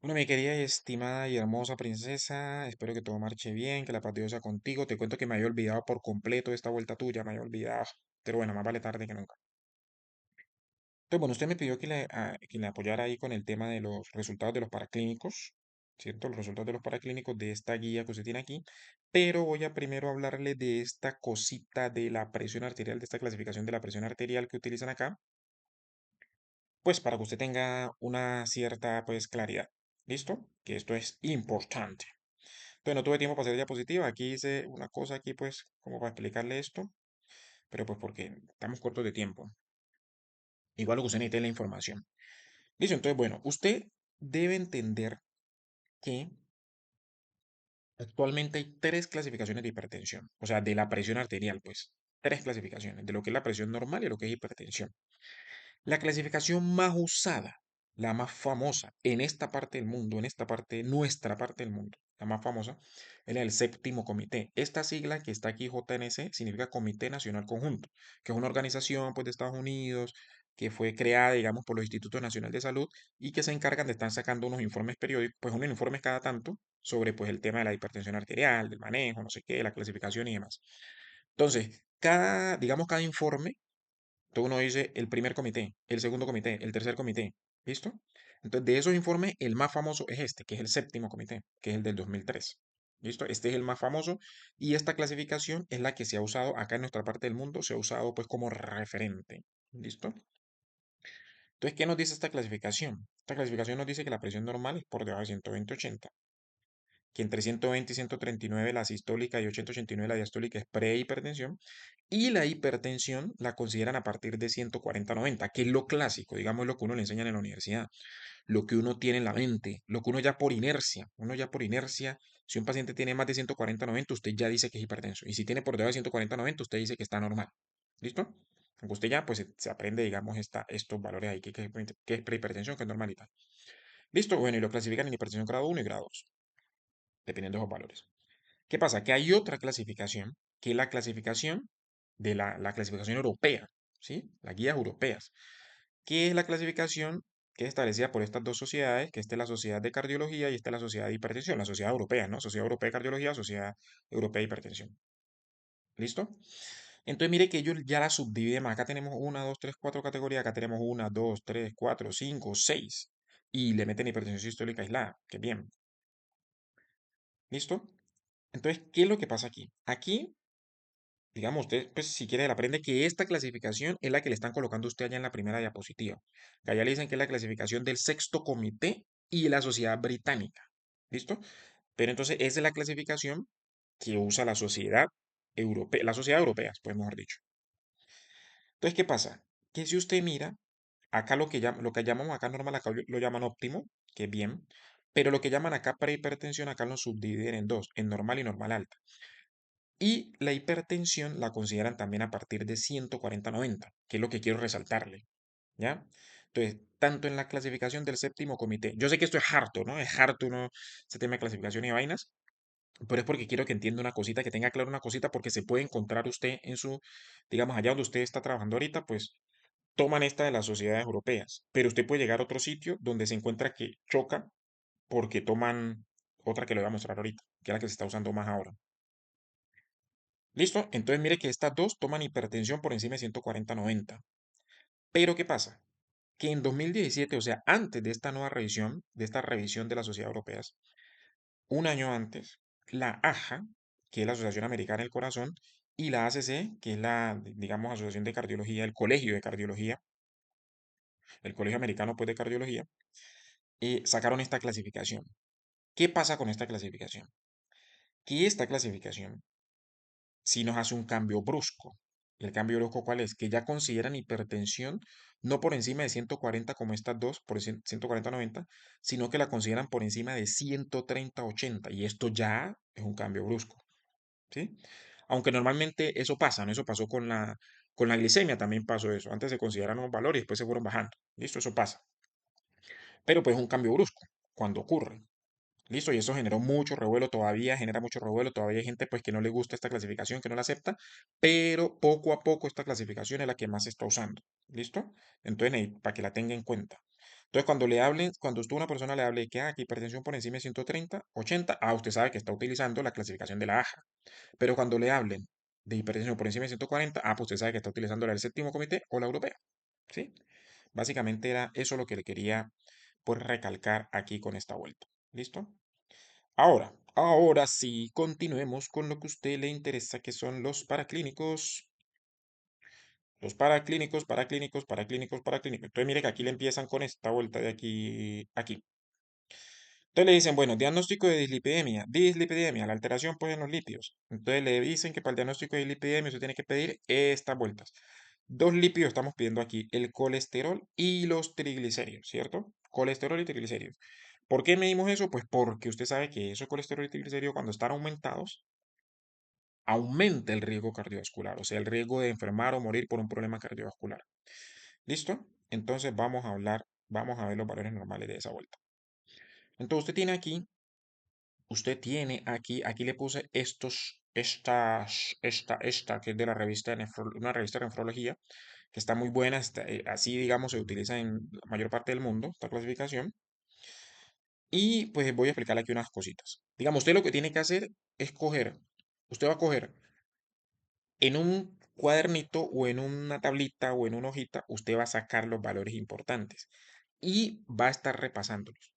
Bueno, mi querida y estimada y hermosa princesa, espero que todo marche bien, que la paz de Dios sea contigo. Te cuento que me había olvidado por completo de esta vuelta tuya, me había olvidado. Pero bueno, más vale tarde que nunca. Entonces, bueno, usted me pidió que le apoyara ahí con el tema de los resultados de los paraclínicos, ¿cierto? Los resultados de los paraclínicos de esta guía que usted tiene aquí. Pero voy a primero hablarle de esta cosita de la presión arterial, de esta clasificación de la presión arterial que utilizan acá, pues para que usted tenga una cierta, pues, claridad. ¿Listo? Que esto es importante. Entonces no tuve tiempo para hacer diapositiva. Aquí hice una cosa aquí, pues, como para explicarle esto, pero pues porque estamos cortos de tiempo. Igual lo que usted necesita es la información. Listo, entonces, bueno, usted debe entender que actualmente hay tres clasificaciones de hipertensión, o sea, de la presión arterial, pues, tres clasificaciones, de lo que es la presión normal y lo que es hipertensión. La clasificación más usada, la más famosa en esta parte del mundo, en esta parte, nuestra parte del mundo, la más famosa, es la del séptimo comité. Esta sigla que está aquí, JNC, significa Comité Nacional Conjunto, que es una organización pues, de Estados Unidos que fue creada, digamos, por los Institutos Nacionales de Salud y que se encargan de estar sacando unos informes periódicos, pues unos informes cada tanto sobre pues el tema de la hipertensión arterial, del manejo, no sé qué, la clasificación y demás. Entonces, digamos, cada informe entonces uno dice el primer comité, el segundo comité, el tercer comité. ¿Listo? Entonces de esos informes, el más famoso es este, que es el séptimo comité, que es el del 2003. ¿Listo? Este es el más famoso y esta clasificación es la que se ha usado acá en nuestra parte del mundo, se ha usado pues como referente. ¿Listo? Entonces, ¿qué nos dice esta clasificación? Esta clasificación nos dice que la presión normal es por debajo de 120/80, que entre 120 y 139 la sistólica y 80/89 la diastólica es prehipertensión, y la hipertensión la consideran a partir de 140/90, que es lo clásico, digamos lo que uno le enseña en la universidad, lo que uno tiene en la mente, lo que uno ya por inercia, si un paciente tiene más de 140/90, usted ya dice que es hipertenso, y si tiene por debajo de 140/90, usted dice que está normal. ¿Listo? Aunque usted ya pues se aprende, digamos, estos valores ahí, que es prehipertensión, que es normal y tal. Listo, bueno, y lo clasifican en hipertensión grado 1 y grado 2 dependiendo de esos valores. ¿Qué pasa? Que hay otra clasificación, que es la clasificación de la clasificación europea, ¿sí? Las guías europeas, que es la clasificación que es establecida por estas dos sociedades, que esta es la Sociedad de Cardiología y esta es la Sociedad de Hipertensión, la Sociedad Europea, ¿no? Sociedad Europea de Cardiología, Sociedad Europea de Hipertensión. ¿Listo? Entonces mire que ellos ya la subdividen más. Acá tenemos una, dos, tres, cuatro categorías. Acá tenemos una, dos, tres, cuatro, cinco, seis. Y le meten hipertensión sistólica aislada. Que bien. ¿Listo? Entonces, ¿qué es lo que pasa aquí? Aquí digamos, usted, pues si quiere, aprende que esta clasificación es la que le están colocando a usted allá en la primera diapositiva. Que allá le dicen que es la clasificación del sexto comité y de la sociedad británica. ¿Listo? Pero entonces esa es la clasificación que usa la sociedad europea, la sociedad europea, pues mejor dicho. Entonces, ¿qué pasa? Que si usted mira, acá lo que llamamos acá normal, acá lo llaman óptimo, que es bien, pero lo que llaman acá prehipertensión, acá lo subdividen en dos, en normal y normal alta. Y la hipertensión la consideran también a partir de 140/90, que es lo que quiero resaltarle, ¿ya? Entonces, tanto en la clasificación del séptimo comité, yo sé que esto es harto, ¿no? Es harto uno, ese tema de clasificación y vainas, pero es porque quiero que entienda una cosita, que tenga claro una cosita, porque se puede encontrar usted en su, digamos, allá donde usted está trabajando ahorita, pues toman esta de las sociedades europeas, pero usted puede llegar a otro sitio donde se encuentra que choca porque toman otra que le voy a mostrar ahorita, que es la que se está usando más ahora. ¿Listo? Entonces mire que estas dos toman hipertensión por encima de 140/90. Pero ¿qué pasa? Que en 2017, o sea, antes de esta nueva revisión, de esta revisión de las sociedades europeas, un año antes, la AJA, que es la Asociación Americana del Corazón, y la ACC, que es la, digamos, Asociación de Cardiología, el Colegio de Cardiología, el Colegio Americano pues, de Cardiología, sacaron esta clasificación. ¿Qué pasa con esta clasificación? Que esta clasificación si nos hace un cambio brusco. ¿Y el cambio brusco cuál es? Que ya consideran hipertensión no por encima de 140 como estas dos, por 140/90, sino que la consideran por encima de 130/80. Y esto ya es un cambio brusco, ¿sí? Aunque normalmente eso pasa, ¿no? Eso pasó con la glicemia, también pasó eso. Antes se consideraron unos valores y después se fueron bajando. ¿Listo? Eso pasa. Pero pues es un cambio brusco cuando ocurre. Listo, y eso generó mucho revuelo, todavía genera mucho revuelo, todavía hay gente pues que no le gusta esta clasificación, que no la acepta, pero poco a poco esta clasificación es la que más se está usando. ¿Listo? Entonces, para que la tenga en cuenta. Entonces, cuando le hablen, cuando usted a una persona le hable que, que hipertensión por encima de 130, 80, usted sabe que está utilizando la clasificación de la AJA. Pero cuando le hablen de hipertensión por encima de 140, pues usted sabe que está utilizando la del séptimo comité o la europea. ¿Sí? Básicamente era eso lo que le quería pues recalcar aquí con esta vuelta. ¿Listo? Ahora sí, continuemos con lo que a usted le interesa, que son los paraclínicos. Los paraclínicos, paraclínicos, paraclínicos, paraclínicos. Entonces mire que aquí le empiezan con esta vuelta de aquí, aquí. Entonces le dicen, bueno, diagnóstico de dislipidemia, la alteración pues en los lípidos. Entonces le dicen que para el diagnóstico de dislipidemia usted tiene que pedir estas vueltas. Dos lípidos estamos pidiendo aquí, el colesterol y los triglicéridos, ¿cierto? Colesterol y triglicéridos. ¿Por qué medimos eso? Pues porque usted sabe que esos colesterol y triglicéridos cuando están aumentados, aumenta el riesgo cardiovascular, o sea, el riesgo de enfermar o morir por un problema cardiovascular. ¿Listo? Entonces vamos a ver los valores normales de esa vuelta. Entonces aquí le puse esta, que es de la revista, una revista de nefrología, que está muy buena, así digamos se utiliza en la mayor parte del mundo, esta clasificación. Y pues voy a explicarle aquí unas cositas. Digamos, usted lo que tiene que hacer es usted va a coger en un cuadernito o en una tablita o en una hojita, usted va a sacar los valores importantes y va a estar repasándolos.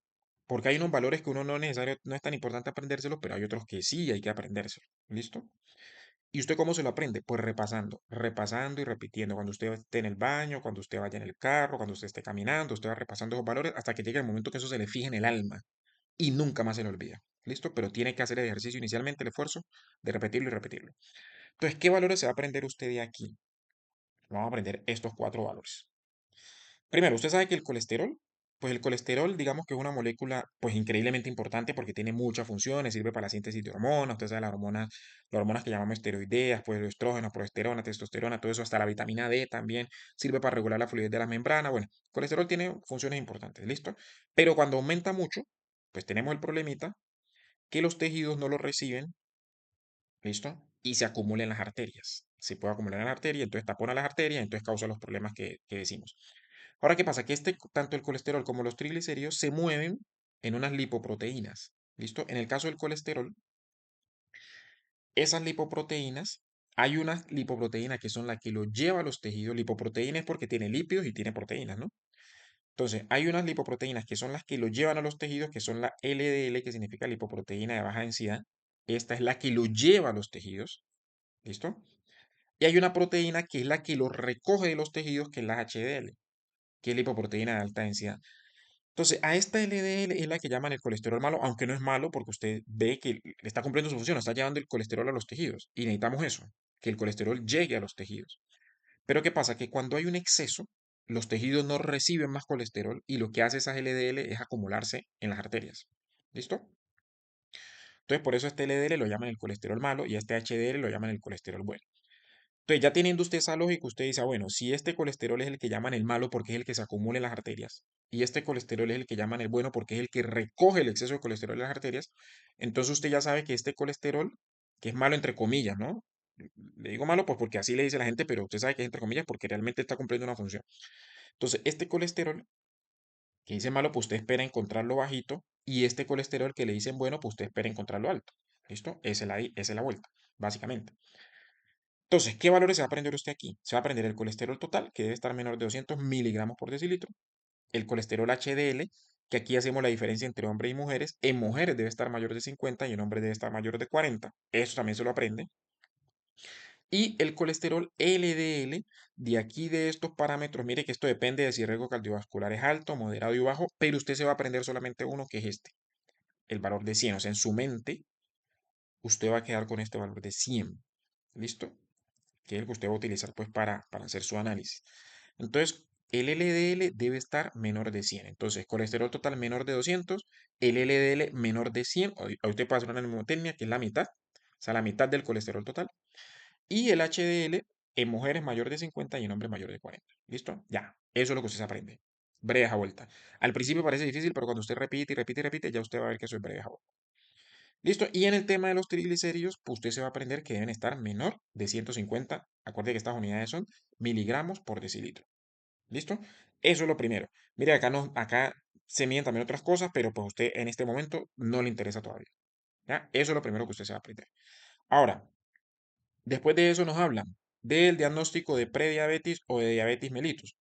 Porque hay unos valores que uno no es necesario, no es tan importante aprendérselos, pero hay otros que sí hay que aprendérselos. ¿Listo? ¿Y usted cómo se lo aprende? Pues repasando, repasando y repitiendo. Cuando usted esté en el baño, cuando usted vaya en el carro, cuando usted esté caminando, usted va repasando esos valores hasta que llegue el momento que eso se le fije en el alma y nunca más se le olvida. ¿Listo? Pero tiene que hacer el ejercicio inicialmente, el esfuerzo de repetirlo y repetirlo. Entonces, ¿qué valores se va a aprender usted de aquí? Vamos a aprender estos cuatro valores. Primero, usted sabe que el colesterol, pues el colesterol, digamos que es una molécula, pues increíblemente importante porque tiene muchas funciones, sirve para la síntesis de hormonas, usted sabe las hormonas que llamamos esteroideas, pues estrógeno, progesterona, testosterona, todo eso, hasta la vitamina D también sirve para regular la fluidez de las membranas. Bueno, el colesterol tiene funciones importantes, ¿listo? Pero cuando aumenta mucho, pues tenemos el problemita que los tejidos no lo reciben, ¿listo? Y se acumula en las arterias. Se puede acumular en la arteria, entonces tapona las arterias, entonces causa los problemas que decimos. Ahora, ¿qué pasa? Que tanto el colesterol como los triglicéridos se mueven en unas lipoproteínas, ¿listo? En el caso del colesterol, esas lipoproteínas, hay unas lipoproteínas que son las que lo lleva a los tejidos. Lipoproteína es porque tiene lípidos y tiene proteínas, ¿no? Entonces, hay unas lipoproteínas que son las que lo llevan a los tejidos, que son la LDL, que significa lipoproteína de baja densidad. Esta es la que lo lleva a los tejidos, ¿listo? Y hay una proteína que es la que lo recoge de los tejidos, que es la HDL, que es lipoproteína de alta densidad. Entonces, a esta LDL es la que llaman el colesterol malo, aunque no es malo porque usted ve que le está cumpliendo su función, está llevando el colesterol a los tejidos. Y necesitamos eso, que el colesterol llegue a los tejidos. Pero ¿qué pasa? Que cuando hay un exceso, los tejidos no reciben más colesterol y lo que hace esa LDL es acumularse en las arterias. ¿Listo? Entonces, por eso este LDL lo llaman el colesterol malo y este HDL lo llaman el colesterol bueno. Entonces, ya teniendo usted esa lógica, usted dice, bueno, si este colesterol es el que llaman el malo porque es el que se acumula en las arterias, y este colesterol es el que llaman el bueno porque es el que recoge el exceso de colesterol en las arterias, entonces usted ya sabe que este colesterol, que es malo entre comillas, ¿no? Le digo malo pues porque así le dice la gente, pero usted sabe que es entre comillas porque realmente está cumpliendo una función. Entonces, este colesterol que dice malo, pues usted espera encontrarlo bajito, y este colesterol que le dicen bueno, pues usted espera encontrarlo alto. ¿Listo? Esa es la vuelta, básicamente. Entonces, ¿qué valores se va a aprender usted aquí? Se va a aprender el colesterol total, que debe estar menor de 200 miligramos por decilitro. El colesterol HDL, que aquí hacemos la diferencia entre hombres y mujeres. En mujeres debe estar mayor de 50 y en hombres debe estar mayor de 40. Eso también se lo aprende. Y el colesterol LDL, de aquí de estos parámetros, mire que esto depende de si el riesgo cardiovascular es alto, moderado y bajo, pero usted se va a aprender solamente uno, que es este, el valor de 100. O sea, en su mente, usted va a quedar con este valor de 100. ¿Listo? Que es el que usted va a utilizar pues para hacer su análisis. Entonces, el LDL debe estar menor de 100. Entonces, colesterol total menor de 200, el LDL menor de 100, o usted puede hacer una mnemotecnia que es la mitad, o sea, la mitad del colesterol total, y el HDL en mujeres mayor de 50 y en hombres mayor de 40. ¿Listo? Ya, eso es lo que usted se aprende. Breveja vuelta. Al principio parece difícil, pero cuando usted repite y repite y repite, ya usted va a ver que eso es breveja vuelta. Listo. Y en el tema de los triglicéridos, pues usted se va a aprender que deben estar menor de 150. Acuerde que estas unidades son miligramos por decilitro. ¿Listo? Eso es lo primero. Mire, acá, no, acá se miden también otras cosas, pero pues a usted en este momento no le interesa todavía. ¿Ya? Eso es lo primero que usted se va a aprender. Ahora, después de eso nos hablan del diagnóstico de prediabetes o de diabetes mellitus.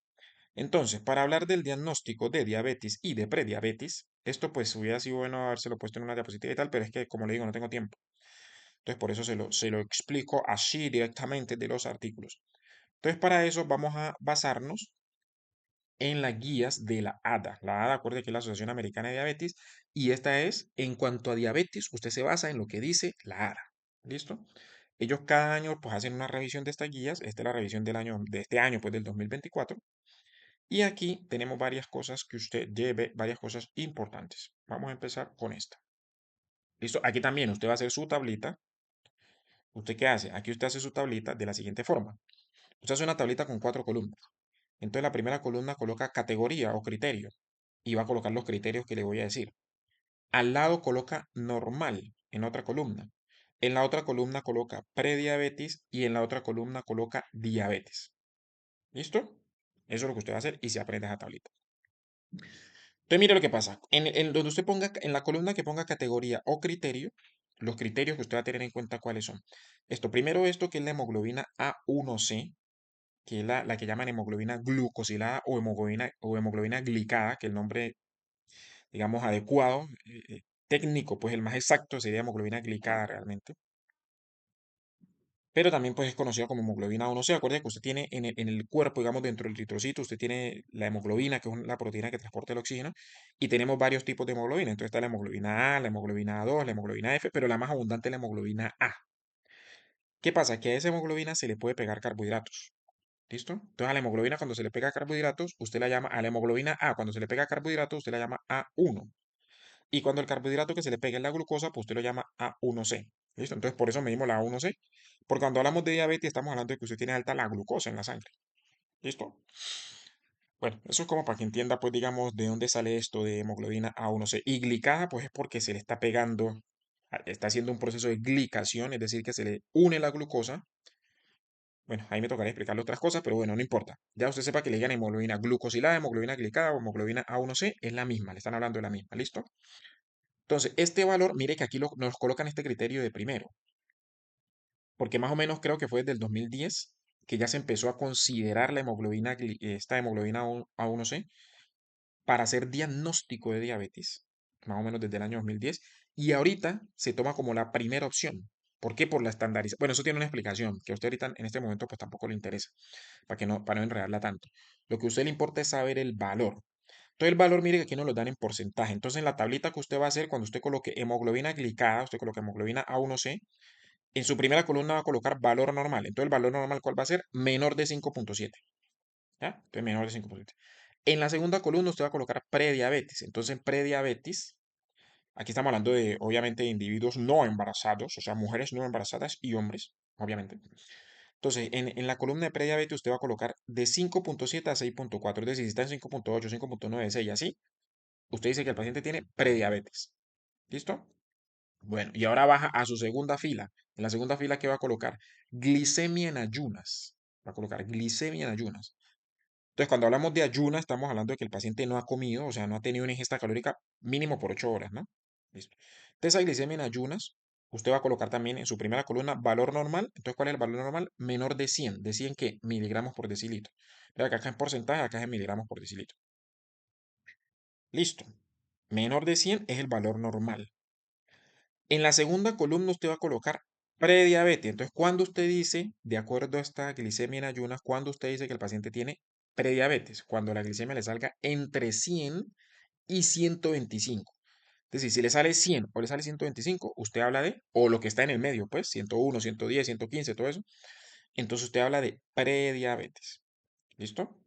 Entonces, para hablar del diagnóstico de diabetes y de prediabetes, esto pues hubiera sido bueno habérselo puesto en una diapositiva y tal, pero es que, como le digo, no tengo tiempo. Entonces, por eso se lo explico así directamente de los artículos. Entonces, para eso vamos a basarnos en las guías de la ADA. La ADA, acuerde que es la Asociación Americana de Diabetes, y esta es, en cuanto a diabetes, usted se basa en lo que dice la ADA. ¿Listo? Ellos cada año pues hacen una revisión de estas guías. Esta es la revisión del año, de este año, pues del 2024. Y aquí tenemos varias cosas que usted debe, varias cosas importantes. Vamos a empezar con esta. ¿Listo? Aquí también usted va a hacer su tablita. ¿Usted qué hace? Aquí usted hace su tablita de la siguiente forma. Usted hace una tablita con 4 columnas. Entonces la primera columna coloca categoría o criterio y va a colocar los criterios que le voy a decir. Al lado coloca normal en otra columna. En la otra columna coloca prediabetes y en la otra columna coloca diabetes. ¿Listo? Eso es lo que usted va a hacer y se aprende esa tablita. Entonces mire lo que pasa. En donde usted ponga, en la columna que ponga categoría o criterio, los criterios que usted va a tener en cuenta cuáles son. Primero esto que es la hemoglobina A1C, que es la que llaman hemoglobina glucosilada o hemoglobina glicada, que el nombre, digamos, adecuado, técnico, pues el más exacto sería hemoglobina glicada realmente. Pero también pues es conocida como hemoglobina A1C. Acuérdate que usted tiene en el cuerpo, digamos, dentro del eritrocito, usted tiene la hemoglobina, que es la proteína que transporta el oxígeno, y tenemos varios tipos de hemoglobina. Entonces está la hemoglobina A, la hemoglobina A2, la hemoglobina F, pero la más abundante es la hemoglobina A. ¿Qué pasa? Que a esa hemoglobina se le puede pegar carbohidratos. ¿Listo? Entonces a la hemoglobina cuando se le pega carbohidratos, usted la llama, a la hemoglobina A, cuando se le pega carbohidratos, usted la llama A1. Y cuando el carbohidrato que se le pega es la glucosa, pues usted lo llama A1C. ¿Listo? Entonces por eso medimos la A1C. Porque cuando hablamos de diabetes estamos hablando de que usted tiene alta la glucosa en la sangre. ¿Listo? Bueno, eso es como para que entienda, pues digamos, de dónde sale esto de hemoglobina A1C. Y glicada, pues es porque se le está pegando, está haciendo un proceso de glicación, es decir, que se le une la glucosa. Bueno, ahí me tocaría explicarle otras cosas, pero bueno, no importa. Ya usted sepa que le digan hemoglobina glucosilada, hemoglobina glicada o hemoglobina A1C, es la misma, le están hablando de la misma, ¿listo? Entonces, este valor, mire que aquí nos colocan este criterio de primero, porque más o menos creo que fue desde el 2010 que ya se empezó a considerar la hemoglobina, esta hemoglobina A1C para hacer diagnóstico de diabetes, más o menos desde el año 2010, y ahorita se toma como la primera opción. ¿Por qué? Por la estandarización. Bueno, eso tiene una explicación que a usted ahorita en este momento pues tampoco le interesa, para no enredarla tanto. Lo que a usted le importa es saber el valor. Entonces el valor, mire que aquí nos lo dan en porcentaje. Entonces en la tablita que usted va a hacer, cuando usted coloque hemoglobina glicada, usted coloca hemoglobina A1C, en su primera columna va a colocar valor normal. Entonces el valor normal, ¿cuál va a ser? Menor de 5,7. ¿Ya? Entonces menor de 5,7. En la segunda columna usted va a colocar prediabetes. Entonces en prediabetes, aquí estamos hablando de, obviamente, de individuos no embarazados, o sea, mujeres no embarazadas y hombres, obviamente. Entonces, en la columna de prediabetes usted va a colocar de 5,7 a 6,4. Es decir, si está en 5,8, 5,9, 6 y así, usted dice que el paciente tiene prediabetes. ¿Listo? Bueno, y ahora baja a su segunda fila. En la segunda fila, ¿qué va a colocar? Glicemia en ayunas. Va a colocar glicemia en ayunas. Entonces, cuando hablamos de ayunas, estamos hablando de que el paciente no ha comido, o sea, no ha tenido una ingesta calórica mínimo por 8 horas, ¿no? Listo. Entonces, esa glicemia en ayunas, usted va a colocar también en su primera columna valor normal. Entonces, ¿cuál es el valor normal? Menor de 100. ¿De 100 qué? Miligramos por decilitro. Vea que acá en porcentaje, acá es en miligramos por decilitro. Listo. Menor de 100 es el valor normal. En la segunda columna usted va a colocar prediabetes. Entonces, cuando usted dice, de acuerdo a esta glicemia en ayunas, cuando usted dice que el paciente tiene prediabetes, cuando la glicemia le salga entre 100 y 125. Es decir, si le sale 100 o le sale 125, usted habla de, o lo que está en el medio, pues 101, 110, 115, todo eso. Entonces usted habla de prediabetes. ¿Listo?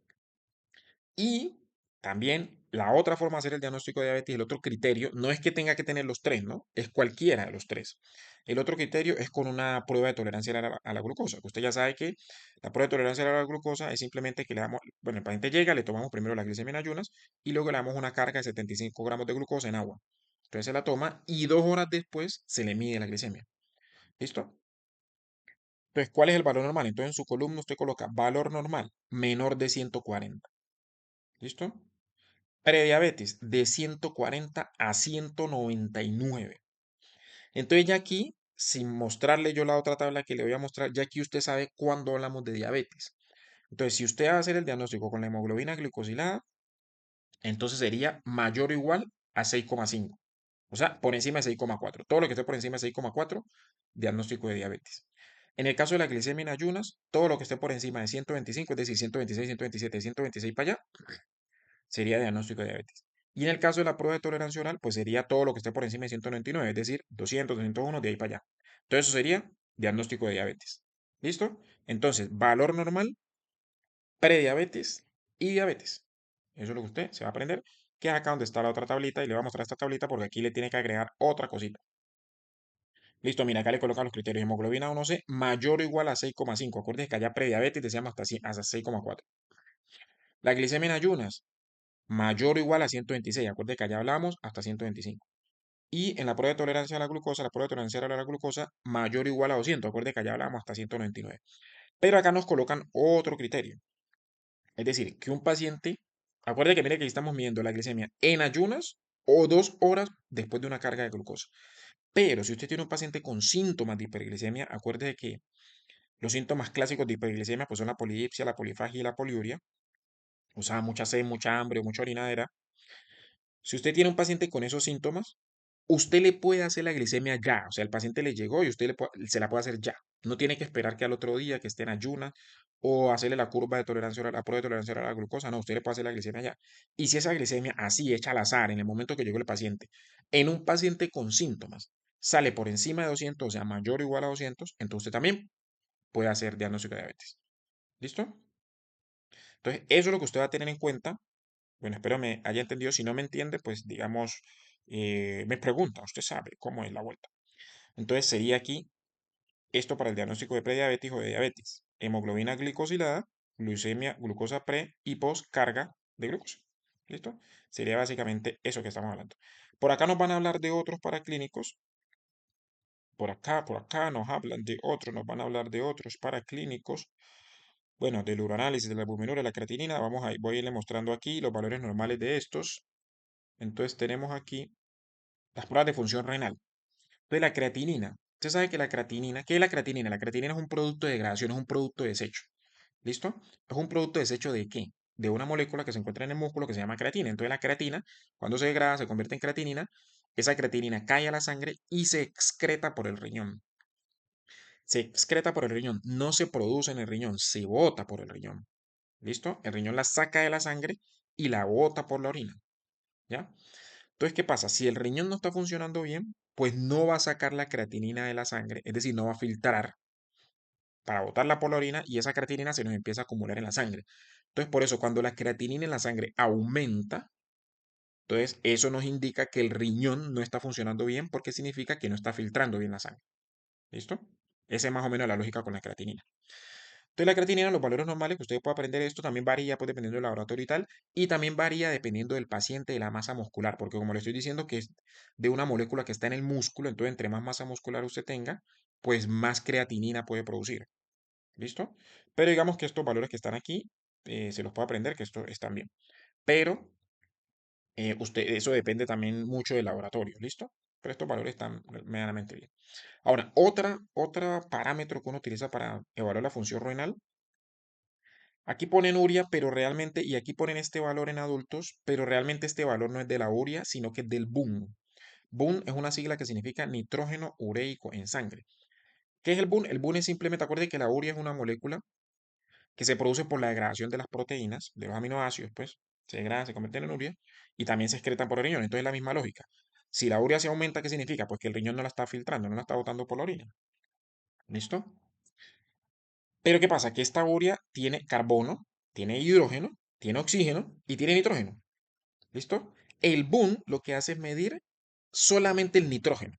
Y también la otra forma de hacer el diagnóstico de diabetes, el otro criterio, no es que tenga que tener los tres, ¿no? Es cualquiera de los tres. El otro criterio es con una prueba de tolerancia a la glucosa, que usted ya sabe que la prueba de tolerancia a la glucosa es simplemente que le damos, bueno, el paciente llega, le tomamos primero la glicemia en ayunas y luego le damos una carga de 75 gramos de glucosa en agua. Entonces se la toma y 2 horas después se le mide la glicemia. ¿Listo? Entonces, ¿cuál es el valor normal? Entonces en su columna usted coloca valor normal menor de 140. ¿Listo? Prediabetes de 140 a 199. Entonces ya aquí, sin mostrarle yo la otra tabla que le voy a mostrar, ya aquí usted sabe cuándo hablamos de diabetes. Entonces, si usted va a hacer el diagnóstico con la hemoglobina glicosilada, entonces sería mayor o igual a 6,5. O sea, por encima de 6,4. Todo lo que esté por encima de 6,4, diagnóstico de diabetes. En el caso de la glicemia en ayunas, todo lo que esté por encima de 125, es decir, 126, 127, 126 para allá, sería diagnóstico de diabetes. Y en el caso de la prueba de tolerancia oral, pues sería todo lo que esté por encima de 199, es decir, 200, 201, de ahí para allá. Entonces, eso sería diagnóstico de diabetes. ¿Listo? Entonces, valor normal, prediabetes y diabetes. Eso es lo que usted se va a aprender, que es acá donde está la otra tablita y le voy a mostrar esta tablita porque aquí le tiene que agregar otra cosita. Listo, mira, acá le colocan los criterios. Hemoglobina 1C mayor o igual a 6,5. Acuérdense que allá prediabetes decíamos hasta 6,4. La glicemia en ayunas mayor o igual a 126. Acuérdense que allá hablamos hasta 125. Y en la prueba de tolerancia a la glucosa, la prueba de tolerancia a la glucosa mayor o igual a 200. Acuérdense que allá hablamos hasta 199. Pero acá nos colocan otro criterio. Es decir, que un paciente, acuérdate que mire que aquí estamos midiendo la glicemia en ayunas o 2 horas después de una carga de glucosa. Pero si usted tiene un paciente con síntomas de hiperglicemia, acuérdese que los síntomas clásicos de hiperglicemia pues son la polidipsia, la polifagia y la poliuria. O sea, mucha sed, mucha hambre o mucha orinadera. Si usted tiene un paciente con esos síntomas, usted le puede hacer la glicemia ya. O sea, el paciente le llegó y usted se la puede hacer ya. No tiene que esperar que al otro día que esté en ayunas o hacerle la curva de tolerancia oral, la prueba de tolerancia oral a la glucosa. No, usted le puede hacer la glicemia ya. Y si esa glicemia así, hecha al azar, en el momento que llegó el paciente, en un paciente con síntomas, sale por encima de 200, o sea, mayor o igual a 200, entonces usted también puede hacer diagnóstico de diabetes. ¿Listo? Entonces, eso es lo que usted va a tener en cuenta. Bueno, espero me haya entendido. Si no me entiende, pues digamos, me pregunta, usted sabe cómo es la vuelta. Entonces sería aquí esto para el diagnóstico de prediabetes o de diabetes. Hemoglobina glicosilada, glucemia, glucosa pre y post carga de glucosa. ¿Listo? Sería básicamente eso que estamos hablando. Por acá nos van a hablar de otros paraclínicos. Por acá nos hablan de otros, nos van a hablar de otros paraclínicos. Bueno, del uroanálisis, de la albuminura, de la creatinina. Voy a irle mostrando aquí los valores normales de estos. Entonces tenemos aquí las pruebas de función renal. Entonces la creatinina. Usted sabe que la creatinina, ¿qué es la creatinina? La creatinina es un producto de degradación, es un producto de desecho. ¿Listo? Es un producto de desecho ¿de qué? De una molécula que se encuentra en el músculo que se llama creatina. Entonces la creatina, cuando se degrada, se convierte en creatinina. Esa creatinina cae a la sangre y se excreta por el riñón. Se excreta por el riñón, no se produce en el riñón, se bota por el riñón. ¿Listo? El riñón la saca de la sangre y la bota por la orina. ¿Ya? Entonces, ¿qué pasa? Si el riñón no está funcionando bien, pues no va a sacar la creatinina de la sangre, es decir, no va a filtrar para botarla por la orina y esa creatinina se nos empieza a acumular en la sangre. Entonces, por eso, cuando la creatinina en la sangre aumenta, entonces eso nos indica que el riñón no está funcionando bien porque significa que no está filtrando bien la sangre. ¿Listo? Esa es más o menos la lógica con la creatinina. Entonces la creatinina, los valores normales que usted puede aprender esto también varía pues dependiendo del laboratorio y tal, y también varía dependiendo del paciente, de la masa muscular, porque como le estoy diciendo que es de una molécula que está en el músculo, entonces entre más masa muscular usted tenga, pues más creatinina puede producir. ¿Listo? Pero digamos que estos valores que están aquí, se los puede aprender, que esto están bien. Pero eso depende también mucho del laboratorio, ¿listo? Pero estos valores están medianamente bien. Ahora, otra parámetro que uno utiliza para evaluar la función renal. Aquí ponen urea, pero realmente, y aquí ponen este valor en adultos, pero realmente este valor no es de la urea, sino que es del BUN. BUN es una sigla que significa nitrógeno ureico en sangre. ¿Qué es el BUN? El BUN es simplemente, acuérdense que la urea es una molécula que se produce por la degradación de las proteínas, de los aminoácidos, pues, se degradan, se convierten en urea, y también se excretan por el riñón. Entonces, la misma lógica. Si la urea se aumenta, ¿qué significa? Pues que el riñón no la está filtrando, no la está botando por la orina. ¿Listo? Pero ¿qué pasa? Que esta urea tiene carbono, tiene hidrógeno, tiene oxígeno y tiene nitrógeno. ¿Listo? El BUN lo que hace es medir solamente el nitrógeno.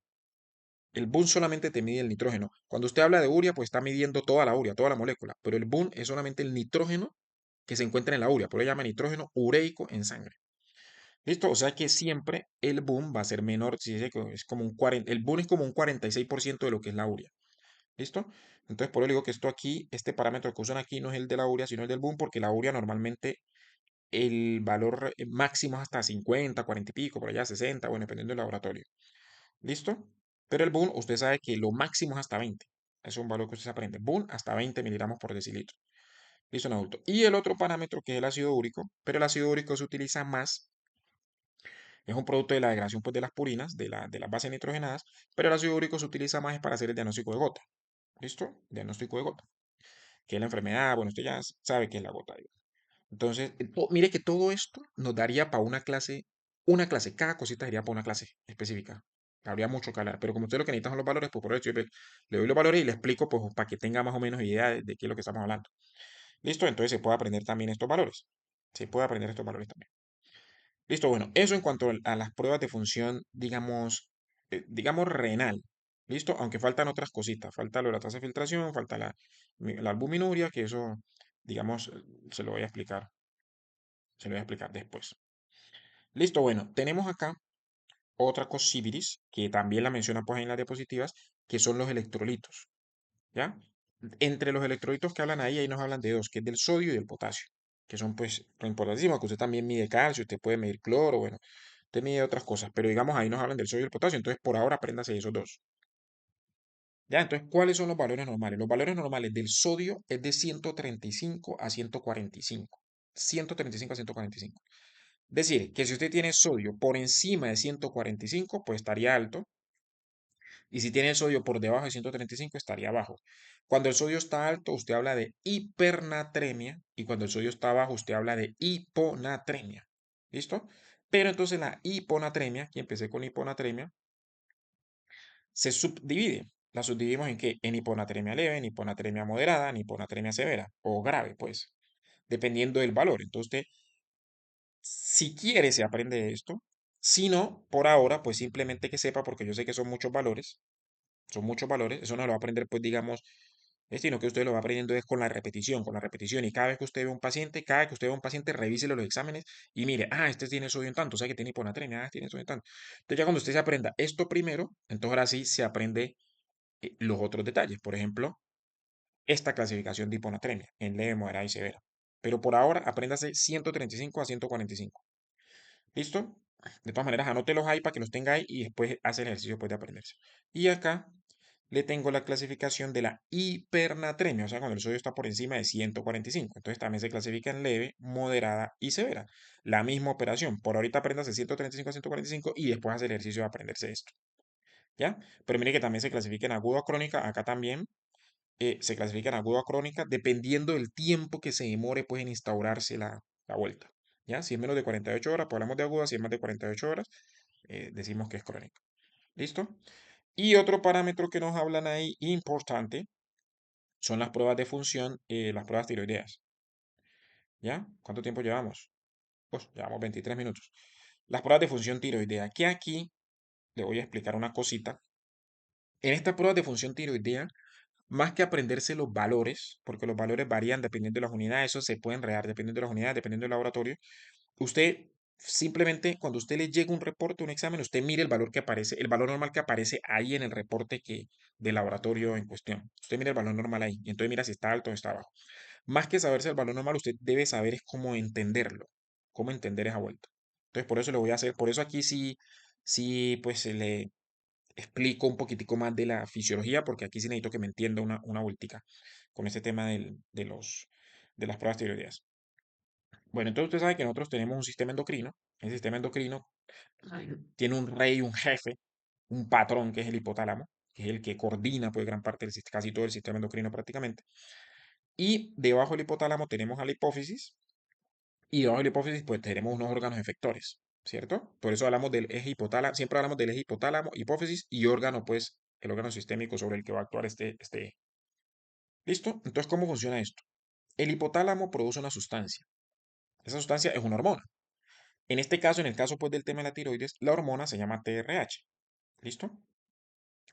El BUN solamente te mide el nitrógeno. Cuando usted habla de urea, pues está midiendo toda la urea, toda la molécula. Pero el BUN es solamente el nitrógeno que se encuentra en la urea. Por eso se llama nitrógeno ureico en sangre. ¿Listo? O sea que siempre el BUN va a ser menor. Si es como un 40, el BUN es como un 46% de lo que es la urea. ¿Listo? Entonces, por eso digo que esto aquí, este parámetro que usan aquí no es el de la urea, sino el del BUN, porque la urea normalmente el valor máximo es hasta 50, 40 y pico, por allá 60, bueno, dependiendo del laboratorio. ¿Listo? Pero el Boone, usted sabe que lo máximo es hasta 20. Es un valor que usted se aprende. Boone hasta 20 miligramos por decilitro. Listo, en adulto. Y el otro parámetro que es el ácido úrico, pero el ácido úrico se utiliza más, es un producto de la degradación pues, de las purinas, de las bases nitrogenadas, pero el ácido úrico se utiliza más para hacer el diagnóstico de gota. ¿Listo? Diagnóstico de gota. Que es la enfermedad, bueno, usted ya sabe qué es la gota. Entonces, mire que todo esto nos daría para una clase, cada cosita sería para una clase específica. Habría mucho que hablar, pero como usted lo que necesita son los valores, pues por eso yo le doy los valores y le explico, pues para que tenga más o menos idea de qué es lo que estamos hablando. ¿Listo? Entonces se puede aprender también estos valores. Se puede aprender estos valores también. Listo, bueno, eso en cuanto a las pruebas de función, digamos renal. ¿Listo? Aunque faltan otras cositas. Falta lo de la tasa de filtración, falta la albuminuria, que eso, digamos, se lo voy a explicar. Se lo voy a explicar después. Listo, bueno, tenemos acá otra cosibiris, que también la menciona pues en las diapositivas, que son los electrolitos, ¿ya? Entre los electrolitos que hablan ahí nos hablan de dos, que es del sodio y del potasio, que son pues lo importantísimo, que usted también mide calcio, usted puede medir cloro, bueno, usted mide otras cosas, pero digamos ahí nos hablan del sodio y el potasio, entonces por ahora apréndase esos dos. Ya, entonces, ¿cuáles son los valores normales? Los valores normales del sodio es de 135 a 145. 135 a 145. Decir que si usted tiene sodio por encima de 145, pues estaría alto. Y si tiene el sodio por debajo de 135, estaría bajo. Cuando el sodio está alto, usted habla de hipernatremia. Y cuando el sodio está bajo, usted habla de hiponatremia. ¿Listo? Pero entonces la hiponatremia, que empecé con hiponatremia, se subdivide. La subdividimos en qué? En hiponatremia leve, en hiponatremia moderada, en hiponatremia severa o grave, pues, dependiendo del valor. Entonces, usted, si quiere, se aprende esto. Si no, por ahora, pues simplemente que sepa, porque yo sé que son muchos valores, eso no lo va a aprender, pues digamos, sino que usted lo va aprendiendo es con la repetición, y cada vez que usted ve un paciente, cada vez que usted ve un paciente, revísele los exámenes y mire, este tiene sodio en tanto, o sea que tiene hiponatremia, este tiene sodio en tanto. Entonces ya cuando usted se aprenda esto primero, entonces ahora sí se aprende los otros detalles, por ejemplo, esta clasificación de hiponatremia en leve, moderada y severa. Pero por ahora, apréndase 135 a 145. ¿Listo? De todas maneras, anótelos ahí para que los tenga ahí y después hace el ejercicio pues, de aprenderse. Y acá le tengo la clasificación de la hipernatremia, o sea, cuando el sodio está por encima de 145. Entonces también se clasifica en leve, moderada y severa. La misma operación. Por ahorita aprendas de 135 a 145 y después hace el ejercicio de aprenderse esto. ¿Ya? Pero mire que también se clasifica en aguda o crónica. Acá también se clasifica en aguda o crónica dependiendo del tiempo que se demore pues, en instaurarse la vuelta. ¿Ya? Si es menos de 48 horas, pues hablamos de aguda. Si es más de 48 horas, decimos que es crónica. ¿Listo? Y otro parámetro que nos hablan ahí importante son las pruebas de función, las pruebas tiroideas. ¿Ya? ¿Cuánto tiempo llevamos? Pues llevamos 23 minutos. Las pruebas de función tiroidea, que aquí le voy a explicar una cosita. En estas pruebas de función tiroidea, más que aprenderse los valores, porque los valores varían dependiendo de las unidades, eso se puede enredar dependiendo de las unidades, dependiendo del laboratorio, usted simplemente cuando usted le llega un reporte, un examen, usted mire el valor que aparece, el valor normal que aparece ahí en el reporte del laboratorio en cuestión. Usted mira el valor normal ahí, y entonces mira si está alto o está bajo. Más que saberse el valor normal, usted debe saber es cómo entenderlo, cómo entender esa vuelta. Entonces, por eso le voy a hacer, por eso aquí sí, pues se le explico un poquitico más de la fisiología, porque aquí sí necesito que me entienda una vueltica con este tema de las pruebas tiroideas. Bueno, entonces usted sabe que nosotros tenemos un sistema endocrino. El sistema endocrino tiene un rey, un jefe, un patrón que es el hipotálamo, que es el que coordina pues gran parte casi todo el sistema endocrino prácticamente. Y debajo del hipotálamo tenemos a la hipófisis y debajo de la hipófisis pues tenemos unos órganos efectores, ¿cierto? Por eso hablamos del eje hipotálamo, siempre hablamos del eje hipotálamo, hipófisis y órgano pues el órgano sistémico sobre el que va a actuar este eje. ¿Listo? Entonces, ¿cómo funciona esto? El hipotálamo produce una sustancia. Esa sustancia es una hormona. En este caso, en el caso pues del tema de la tiroides, la hormona se llama TRH. ¿Listo?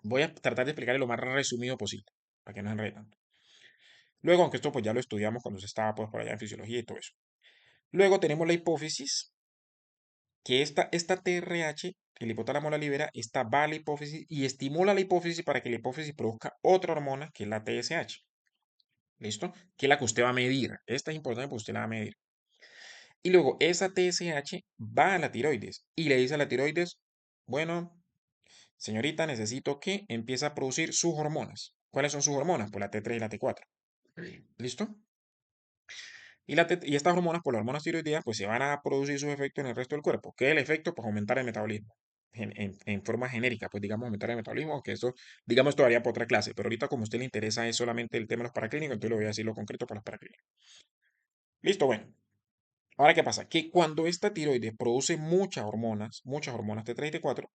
Voy a tratar de explicarle lo más resumido posible, para que no se enrede tanto. Luego, aunque esto pues ya lo estudiamos cuando se estaba pues por allá en fisiología y todo eso. Luego tenemos la hipófisis, que esta TRH, el hipotálamo la libera, esta va a la hipófisis y estimula la hipófisis para que la hipófisis produzca otra hormona, que es la TSH. ¿Listo? Que es la que usted va a medir. Esta es importante porque usted la va a medir. Y luego esa TSH va a la tiroides y le dice a la tiroides, bueno, señorita, necesito que empiece a producir sus hormonas. ¿Cuáles son sus hormonas? Pues la T3 y la T4. ¿Listo? Y estas hormonas, por las hormonas tiroideas, pues se van a producir sus efectos en el resto del cuerpo. ¿Qué es el efecto? Pues aumentar el metabolismo. En forma genérica, pues digamos aumentar el metabolismo, que eso, digamos, esto haría para otra clase, pero ahorita como a usted le interesa es solamente el tema de los paraclínicos, entonces le voy a decir lo concreto para los paraclínicos. Listo, bueno. Ahora, ¿qué pasa? Que cuando esta tiroides produce muchas hormonas T3 y T4,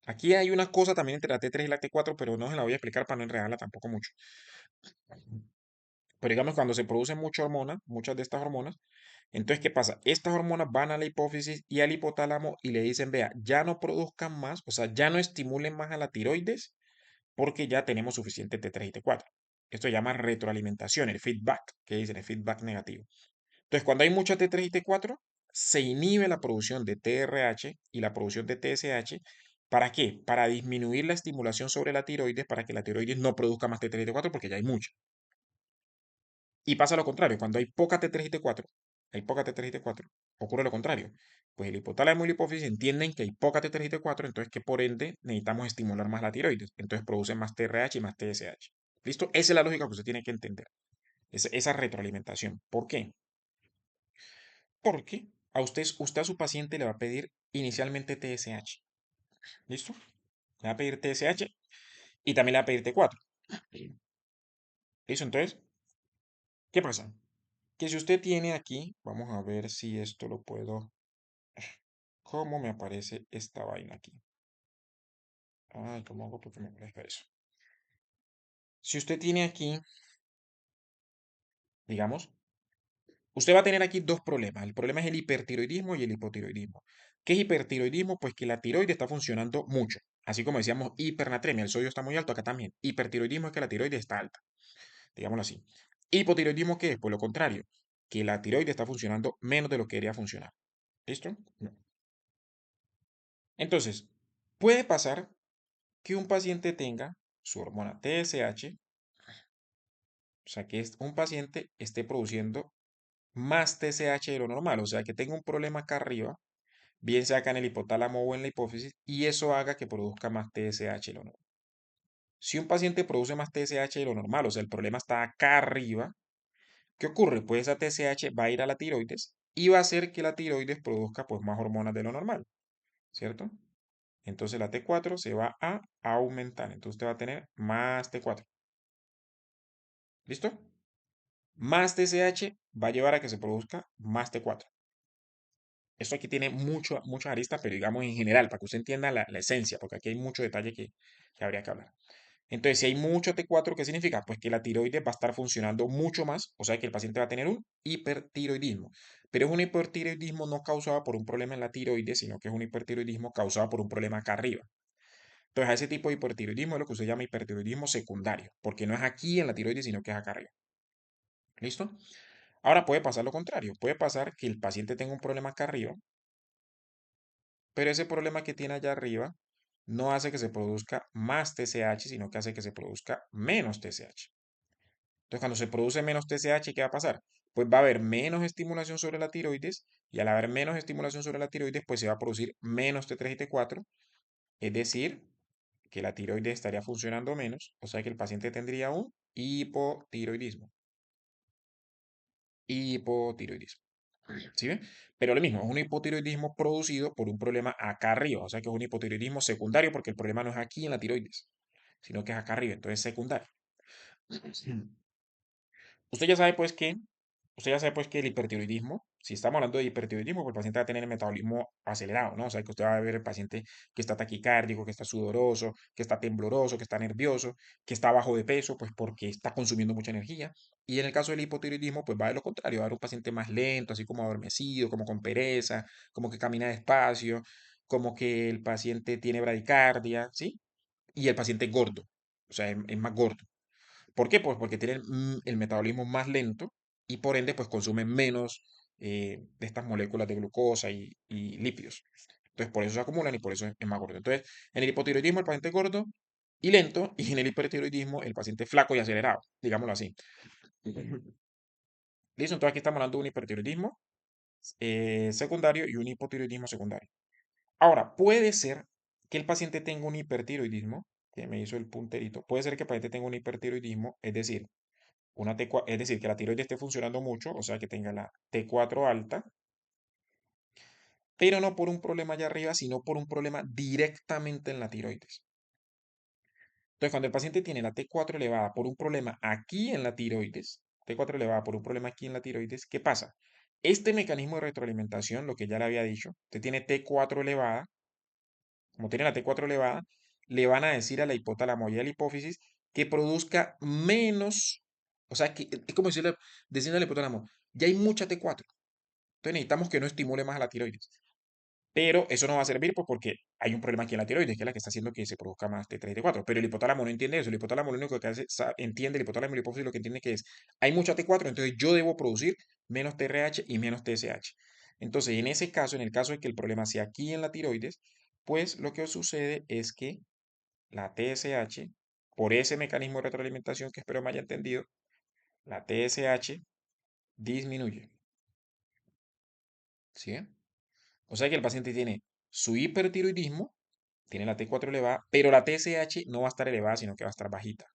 aquí hay una cosa también entre la T3 y la T4, pero no se la voy a explicar para no enredarla tampoco mucho. Pero digamos, cuando se producen muchas hormonas, muchas de estas hormonas, entonces, ¿qué pasa? Estas hormonas van a la hipófisis y al hipotálamo y le dicen, vea, ya no produzcan más, o sea, ya no estimulen más a la tiroides porque ya tenemos suficiente T3 y T4. Esto se llama retroalimentación, el feedback, que dicen, el feedback negativo. Entonces, cuando hay mucha T3 y T4, se inhibe la producción de TRH y la producción de TSH. ¿Para qué? Para disminuir la estimulación sobre la tiroides, para que la tiroides no produzca más T3 y T4 porque ya hay mucha. Y pasa lo contrario, cuando hay poca T3 y T4, ocurre lo contrario. Pues el hipotálamo y la hipófisis entienden que hay poca T3 y T4, entonces que por ende necesitamos estimular más la tiroides. Entonces producen más TRH y más TSH. ¿Listo? Esa es la lógica que usted tiene que entender. Esa retroalimentación. ¿Por qué? Porque usted a su paciente le va a pedir inicialmente TSH. ¿Listo? Le va a pedir TSH y también le va a pedir T4. ¿Listo? Entonces, ¿qué pasa? Que si usted tiene aquí, vamos a ver si esto lo puedo. ¿Cómo me aparece esta vaina aquí? Ay, ¿cómo hago porque me aparezca eso? Si usted tiene aquí, digamos, usted va a tener aquí dos problemas. El problema es el hipertiroidismo y el hipotiroidismo. ¿Qué es hipertiroidismo? Pues que la tiroide está funcionando mucho. Así como decíamos hipernatremia, el sodio está muy alto, acá también. Hipertiroidismo es que la tiroide está alta, digámoslo así. Hipotiroidismo, ¿qué es? Pues lo contrario, que la tiroide está funcionando menos de lo que debería funcionar. ¿Listo? No. Entonces, puede pasar que un paciente tenga su hormona TSH, o sea, que un paciente esté produciendo más TSH de lo normal, o sea, que tenga un problema acá arriba, bien sea acá en el hipotálamo o en la hipófisis, y eso haga que produzca más TSH de lo normal. Si un paciente produce más TSH de lo normal, o sea, el problema está acá arriba, ¿qué ocurre? Pues esa TSH va a ir a la tiroides y va a hacer que la tiroides produzca pues más hormonas de lo normal, ¿cierto? Entonces la T4 se va a aumentar, entonces usted va a tener más T4. ¿Listo? Más TSH va a llevar a que se produzca más T4. Esto aquí tiene muchas aristas, pero digamos en general, para que usted entienda la esencia, porque aquí hay mucho detalle que habría que hablar. Entonces, si hay mucho T4, ¿qué significa? Pues que la tiroides va a estar funcionando mucho más, o sea que el paciente va a tener un hipertiroidismo. Pero es un hipertiroidismo no causado por un problema en la tiroides, sino que es un hipertiroidismo causado por un problema acá arriba. Entonces, a ese tipo de hipertiroidismo es lo que usted llama hipertiroidismo secundario, porque no es aquí en la tiroides, sino que es acá arriba. ¿Listo? Ahora puede pasar lo contrario. Puede pasar que el paciente tenga un problema acá arriba, pero ese problema que tiene allá arriba no hace que se produzca más TSH, sino que hace que se produzca menos TSH. Entonces, cuando se produce menos TSH, ¿qué va a pasar? Pues va a haber menos estimulación sobre la tiroides y al haber menos estimulación sobre la tiroides, pues se va a producir menos T3 y T4, es decir, que la tiroides estaría funcionando menos, o sea que el paciente tendría un hipotiroidismo. Hipotiroidismo. ¿Sí ven? Pero lo mismo, es un hipotiroidismo producido por un problema acá arriba, o sea que es un hipotiroidismo secundario porque el problema no es aquí en la tiroides, sino que es acá arriba, entonces es secundario. Usted ya sabe pues que, usted ya sabe pues que el hipertiroidismo, si estamos hablando de hipertiroidismo, pues el paciente va a tener el metabolismo acelerado, ¿no? O sea que usted va a ver el paciente que está taquicárdico, que está sudoroso, que está tembloroso, que está nervioso, que está bajo de peso, pues porque está consumiendo mucha energía. Y en el caso del hipotiroidismo, pues va a ver lo contrario, va a ver un paciente más lento, así como adormecido, como con pereza, como que camina despacio, como que el paciente tiene bradicardia, ¿sí? Y el paciente es gordo, o sea, es más gordo. ¿Por qué? Pues porque tienen el metabolismo más lento y por ende pues consumen menos de estas moléculas de glucosa y lípidos. Entonces por eso se acumulan y por eso es más gordo. Entonces en el hipotiroidismo el paciente es gordo y lento y en el hipertiroidismo el paciente es flaco y acelerado, digámoslo así. Listo, entonces aquí estamos hablando de un hipertiroidismo secundario y un hipotiroidismo secundario. Ahora, puede ser que el paciente tenga un hipertiroidismo, que me hizo el punterito, puede ser que el paciente tenga un hipertiroidismo, es decir, es decir, que la tiroides esté funcionando mucho, o sea, que tenga la T4 alta, pero no por un problema allá arriba, sino por un problema directamente en la tiroides. Entonces, cuando el paciente tiene la T4 elevada por un problema aquí en la tiroides, T4 elevada por un problema aquí en la tiroides, ¿qué pasa? Este mecanismo de retroalimentación, lo que ya le había dicho, usted tiene T4 elevada, como tiene la T4 elevada, le van a decir a la hipotálamo y a la hipófisis que produzca menos, o sea, que es como decirle al hipotálamo, ya hay mucha T4, entonces necesitamos que no estimule más a la tiroides. Pero eso no va a servir pues, porque hay un problema aquí en la tiroides, que es la que está haciendo que se produzca más T3 y T4. Pero el hipotálamo no entiende eso. El hipotálamo lo único que hace, entiende, el hipotálamo y la hipófisis lo que entiende que es, hay mucha T4, entonces yo debo producir menos TRH y menos TSH. Entonces, en ese caso, en el caso de que el problema sea aquí en la tiroides, pues lo que sucede es que la TSH, por ese mecanismo de retroalimentación que espero me haya entendido, la TSH disminuye. ¿Sí? O sea que el paciente tiene su hipertiroidismo, tiene la T4 elevada, pero la TSH no va a estar elevada, sino que va a estar bajita.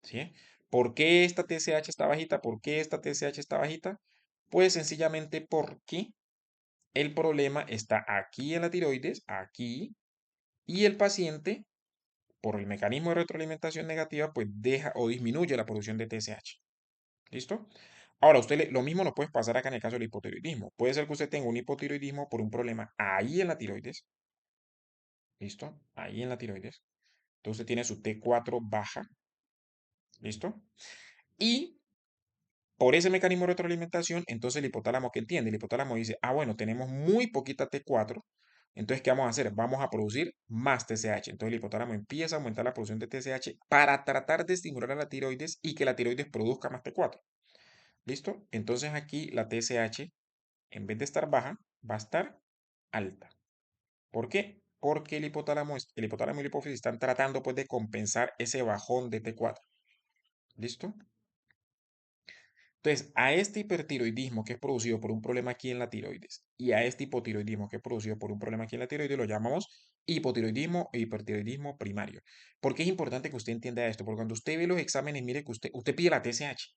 ¿Sí? ¿Por qué esta TSH está bajita? ¿Por qué esta TSH está bajita? Pues sencillamente porque el problema está aquí en la tiroides, aquí, y el paciente, por el mecanismo de retroalimentación negativa, pues deja o disminuye la producción de TSH. ¿Listo? Ahora, lo mismo nos puede pasar acá en el caso del hipotiroidismo. Puede ser que usted tenga un hipotiroidismo por un problema ahí en la tiroides. ¿Listo? Ahí en la tiroides. Entonces usted tiene su T4 baja. ¿Listo? Y por ese mecanismo de retroalimentación, entonces el hipotálamo, ¿qué entiende? El hipotálamo dice, ah, bueno, tenemos muy poquita T4, entonces, ¿qué vamos a hacer? Vamos a producir más TSH. Entonces el hipotálamo empieza a aumentar la producción de TSH para tratar de estimular a la tiroides y que la tiroides produzca más T4. ¿Listo? Entonces aquí la TSH, en vez de estar baja, va a estar alta. ¿Por qué? Porque el hipotálamo y la hipófisis están tratando pues de compensar ese bajón de T4. ¿Listo? Entonces, a este hipertiroidismo que es producido por un problema aquí en la tiroides y a este hipotiroidismo que es producido por un problema aquí en la tiroides lo llamamos hipotiroidismo e hipertiroidismo primario. ¿Por qué es importante que usted entienda esto? Porque cuando usted ve los exámenes, mire que usted pide la TSH.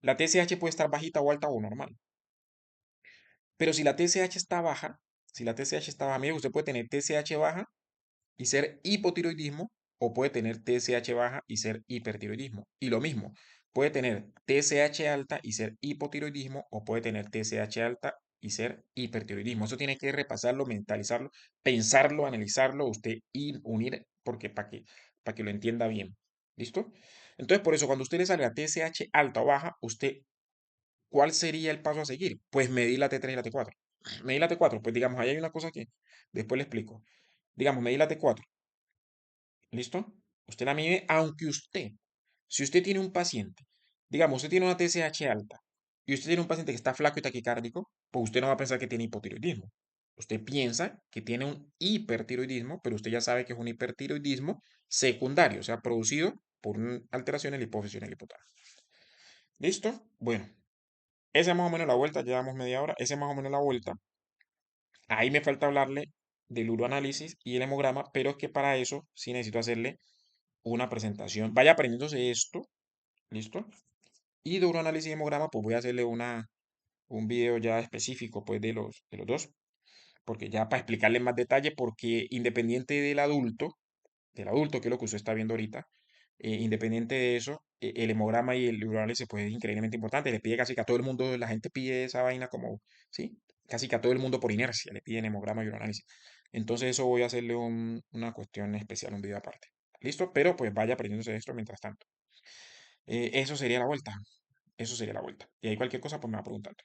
La TSH puede estar bajita o alta o normal. Pero si la TSH está baja, si la TSH está baja, mire, usted puede tener TSH baja y ser hipotiroidismo o puede tener TSH baja y ser hipertiroidismo. Y lo mismo, puede tener TSH alta y ser hipotiroidismo o puede tener TSH alta y ser hipertiroidismo. Eso tiene que repasarlo, mentalizarlo, pensarlo, analizarlo, usted ir, unir, porque para que lo entienda bien. ¿Listo? Entonces, por eso, cuando usted le sale la TSH alta o baja, usted, ¿cuál sería el paso a seguir? Pues medir la T3 y la T4. Medir la T4, pues digamos, ahí hay una cosa que después le explico. Digamos, medir la T4. ¿Listo? Usted la mide, aunque usted, si usted tiene un paciente, digamos, usted tiene una TSH alta y usted tiene un paciente que está flaco y taquicárdico, pues usted no va a pensar que tiene hipotiroidismo. Usted piensa que tiene un hipertiroidismo, pero usted ya sabe que es un hipertiroidismo secundario, o sea, producido por una alteración en la hipófisis y en el hipotálamo. ¿Listo? Bueno, esa es más o menos la vuelta, llevamos media hora, esa es más o menos la vuelta. Ahí me falta hablarle del uroanálisis y el hemograma, pero es que para eso sí necesito hacerle una presentación. Vaya aprendiéndose esto, ¿listo? Y de uroanálisis y hemograma, pues voy a hacerle un video ya específico, pues, de los dos, porque ya para explicarle más detalle, porque independiente del adulto, que es lo que usted está viendo ahorita, independiente de eso, el hemograma y el uroanálisis, pues, es increíblemente importante. Le pide casi que a todo el mundo, la gente pide esa vaina como, ¿sí? Casi que a todo el mundo por inercia le piden hemograma y uroanálisis. Entonces, eso voy a hacerle una cuestión especial, un video aparte. ¿Listo? Pero pues vaya aprendiéndose esto mientras tanto. Eso sería la vuelta. Eso sería la vuelta. Y ahí cualquier cosa, pues me va preguntando.